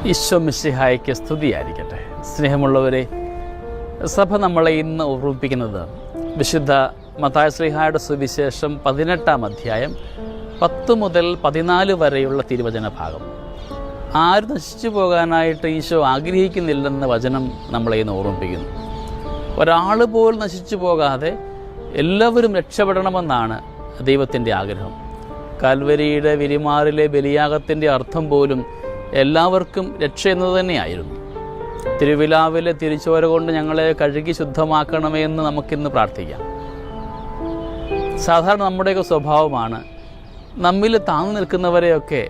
ഈശോ മിശിഹായ്ക്ക് സ്തുതിയായിരിക്കട്ടെ. സ്നേഹമുള്ളവരെ, സഭ നമ്മളെ ഇന്ന് ഓർമ്മിപ്പിക്കുന്നത് വിശുദ്ധ മത്തായി ശ്ലീഹായുടെ സുവിശേഷം 18-ാം അധ്യായം 10 മുതൽ 14 വരെയുള്ള തിരുവചന ഭാഗം. ആരും നശിച്ചു പോകാനായിട്ട് ഈശോ ആഗ്രഹിക്കുന്നില്ലെന്ന വചനം നമ്മളെ ഇന്ന് ഓർമ്മിപ്പിക്കുന്നു. ഒരാൾ പോലും നശിച്ചു പോകാതെ എല്ലാവരും രക്ഷപ്പെടണമെന്നാണ് ദൈവത്തിൻ്റെ ആഗ്രഹം. കാൽവരിയുടെ വിരിമാറിലെ ബലിയാഗത്തിൻ്റെ അർത്ഥം പോലും എല്ലാവർക്കും രക്ഷ എന്നത് തന്നെയായിരുന്നു. തിരുവിലാവിലെ തിരിച്ചോര കൊണ്ട് ഞങ്ങളെ കഴുകി ശുദ്ധമാക്കണമേ എന്ന് നമുക്കിന്ന് പ്രാർത്ഥിക്കാം. സാധാരണ നമ്മുടെയൊക്കെ സ്വഭാവമാണ് നമ്മിൽ താങ്ങു നിൽക്കുന്നവരെയൊക്കെ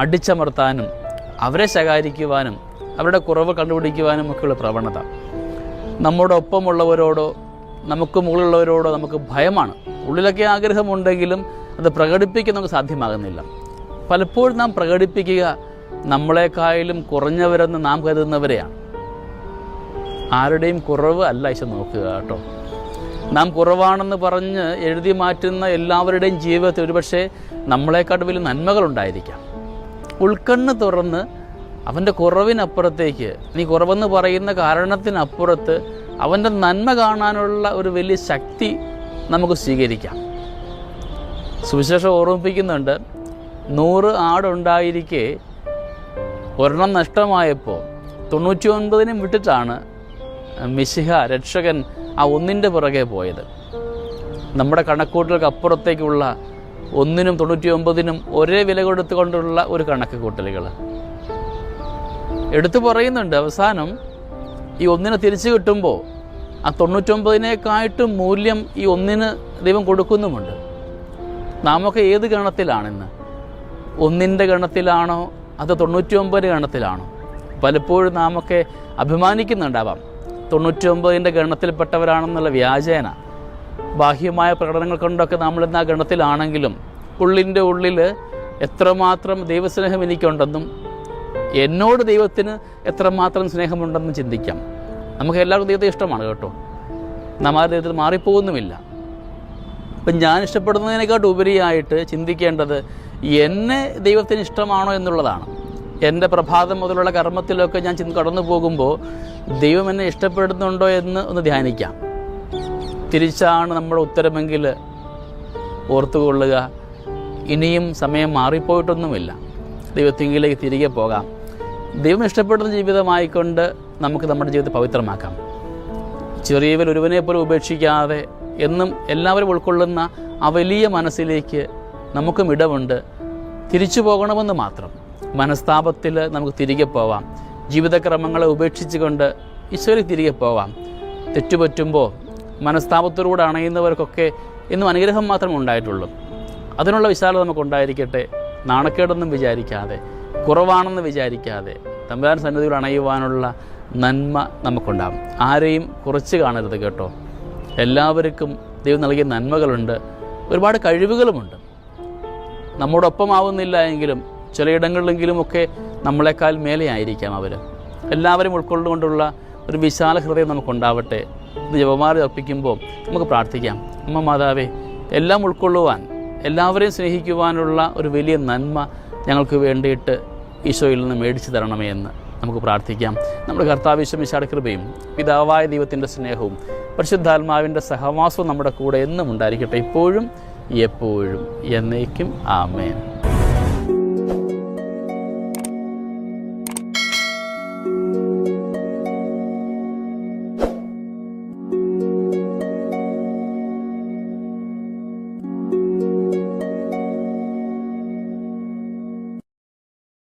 അടിച്ചമർത്താനും അവരെ ശകാരിക്കുവാനും അവരുടെ കുറവ് കണ്ടുപിടിക്കുവാനും ഒക്കെയുള്ള പ്രവണത. നമ്മുടെ ഒപ്പമുള്ളവരോടോ നമുക്ക് മുകളിലുള്ളവരോടോ നമുക്ക് ഭയമാണ്. ഉള്ളിലൊക്കെ ആഗ്രഹമുണ്ടെങ്കിലും അത് പ്രകടിപ്പിക്കാൻ നമുക്ക് സാധ്യമാകുന്നില്ല. പലപ്പോഴും നാം പ്രകടിപ്പിക്കുക നമ്മളെക്കായാലും കുറഞ്ഞവരെന്ന് നാം കരുതുന്നവരെയാണ്. ആരുടെയും കുറവ് അല്ല ഈശോ നോക്കുക കേട്ടോ. നാം കുറവാണെന്ന് പറഞ്ഞ് എഴുതി മാറ്റുന്ന എല്ലാവരുടെയും ജീവിതത്തിൽ ഒരുപക്ഷെ നമ്മളെക്കാട്ട് വലിയ നന്മകളുണ്ടായിരിക്കാം. ഉൾക്കണ്ണ് തുറന്ന് അവൻ്റെ കുറവിനപ്പുറത്തേക്ക്, നീ കുറവെന്ന് പറയുന്ന കാരണത്തിനപ്പുറത്ത് അവൻ്റെ നന്മ കാണാനുള്ള ഒരു വലിയ ശക്തി നമുക്ക് സ്വീകരിക്കാം. സുവിശേഷം ഓർമ്മിപ്പിക്കുന്നുണ്ട്, 100 ആടുണ്ടായിരിക്കെ ഒരെണ്ണം നഷ്ടമായപ്പോൾ 99 വിട്ടിട്ടാണ് മിശിഹ രക്ഷകൻ ആ ഒന്നിൻ്റെ പുറകെ പോയത്. നമ്മുടെ കണക്കൂട്ടലുകൾക്ക് അപ്പുറത്തേക്കുള്ള 1-നും 99-നും ഒരേ വില കൊടുത്തുകൊണ്ടുള്ള ഒരു കണക്ക് കൂട്ടലുകൾ എടുത്തു പറയുന്നുണ്ട്. അവസാനം ഈ 1-നെ തിരിച്ചു കിട്ടുമ്പോൾ ആ 99-നേക്കായിട്ടും മൂല്യം ഈ 1-ന് ദൈവം കൊടുക്കുന്നുമുണ്ട്. നാമൊക്കെ ഏത് ഗണത്തിലാണിന്ന്? 1-ൻ്റെ ഗണത്തിലാണോ അത് 99 ഗണത്തിലാണോ? പലപ്പോഴും നാമൊക്കെ അഭിമാനിക്കുന്നുണ്ടാവാം 99-ൻ്റെ ഗണത്തിൽപ്പെട്ടവരാണെന്നുള്ള വ്യാജേന. ബാഹ്യമായ പ്രകടനങ്ങൾ കൊണ്ടൊക്കെ നമ്മളിന്ന് ആ ഗണത്തിലാണെങ്കിലും ഉള്ളിൻ്റെ ഉള്ളിൽ എത്രമാത്രം ദൈവസ്നേഹം എനിക്കുണ്ടെന്നും എന്നോട് ദൈവത്തിന് എത്രമാത്രം സ്നേഹമുണ്ടെന്നും ചിന്തിക്കാം. നമുക്ക് എല്ലാവർക്കും ദൈവത്തെ ഇഷ്ടമാണ് കേട്ടോ. നാം ആ ദൈവത്തിൽ മാറിപ്പോകുന്നുമില്ല. അപ്പം ഞാൻ ഇഷ്ടപ്പെടുന്നതിനേക്കാട്ട് ഉപരിയായിട്ട് ചിന്തിക്കേണ്ടത് എന്നെ ദൈവത്തിന് ഇഷ്ടമാണോ എന്നുള്ളതാണ്. എൻ്റെ പ്രഭാതം മുതലുള്ള കർമ്മത്തിലൊക്കെ ഞാൻ കടന്നു പോകുമ്പോൾ ദൈവം എന്നെ ഇഷ്ടപ്പെടുന്നുണ്ടോ എന്ന് ഒന്ന് ധ്യാനിക്കാം. തിരിച്ചാണ് നമ്മുടെ ഉത്തരമെങ്കിൽ ഓർത്തുകൊള്ളുക, ഇനിയും സമയം മാറിപ്പോയിട്ടൊന്നുമില്ല. ദൈവത്തിങ്കിലേക്ക് തിരികെ പോകാം. ദൈവം ഇഷ്ടപ്പെടുന്ന ജീവിതമായിക്കൊണ്ട് നമുക്ക് നമ്മുടെ ജീവിതത്തെ പവിത്രമാക്കാം. ചെറിയവർ ഒരുവനെപ്പോലും ഉപേക്ഷിക്കാതെ എന്നും എല്ലാവരും ഉൾക്കൊള്ളുന്ന ആ വലിയ മനസ്സിലേക്ക് നമുക്കും ഇടമുണ്ട്. തിരിച്ചു പോകണമെന്ന് മാത്രം. മനസ്താപത്തിൽ നമുക്ക് തിരികെ പോവാം. ജീവിതക്രമങ്ങളെ ഉപേക്ഷിച്ചുകൊണ്ട് ഈശോയിലേക്ക് തിരികെ പോവാം. തെറ്റുപറ്റുമ്പോൾ മനസ്താപത്തോടുകൂടെ അണയുന്നവർക്കൊക്കെ ഇന്നും അനുഗ്രഹം മാത്രമേ ഉണ്ടായിട്ടുള്ളൂ. അതിനുള്ള വിശാലത നമുക്കുണ്ടായിരിക്കട്ടെ. നാണക്കേടൊന്നും വിചാരിക്കാതെ, കുറവാണെന്ന് വിചാരിക്കാതെ തമ്പുരാൻ സന്നിധിയിൽ അണയുവാനുള്ള നന്മ നമുക്കുണ്ടാകും. ആരെയും കുറച്ച് കാണരുത് കേട്ടോ. എല്ലാവർക്കും ദൈവം നൽകിയ നന്മകളുണ്ട്, ഒരുപാട് കഴിവുകളുമുണ്ട്. നമ്മോടൊപ്പമാവുന്നില്ല എങ്കിലും ചിലയിടങ്ങളിലെങ്കിലുമൊക്കെ നമ്മളെക്കാൾ മേലെയായിരിക്കാം അവർ. എല്ലാവരും ഉൾക്കൊണ്ടുകൊണ്ടുള്ള ഒരു വിശാല ഹൃദയം നമുക്കുണ്ടാവട്ടെ. ഇത് ജപമാല അർപ്പിക്കുമ്പോൾ നമുക്ക് പ്രാർത്ഥിക്കാം, അമ്മ മാതാവേ, എല്ലാം ഉൾക്കൊള്ളുവാൻ, എല്ലാവരെയും സ്നേഹിക്കുവാനുള്ള ഒരു വലിയ നന്മ ഞങ്ങൾക്ക് വേണ്ടിയിട്ട് ഈശോയിൽ നിന്ന് മേടിച്ചു തരണമേ എന്ന് നമുക്ക് പ്രാർത്ഥിക്കാം. നമ്മുടെ കർത്താവ് ഈശോ മിശിഹായുടെ കൃപയും പിതാവായ ദൈവത്തിൻ്റെ സ്നേഹവും പരിശുദ്ധാത്മാവിൻ്റെ സഹവാസവും നമ്മുടെ കൂടെ എന്നും ഉണ്ടായിരിക്കട്ടെ, ഇപ്പോഴും എപ്പോഴും എന്നേക്കും. ആമേൻ.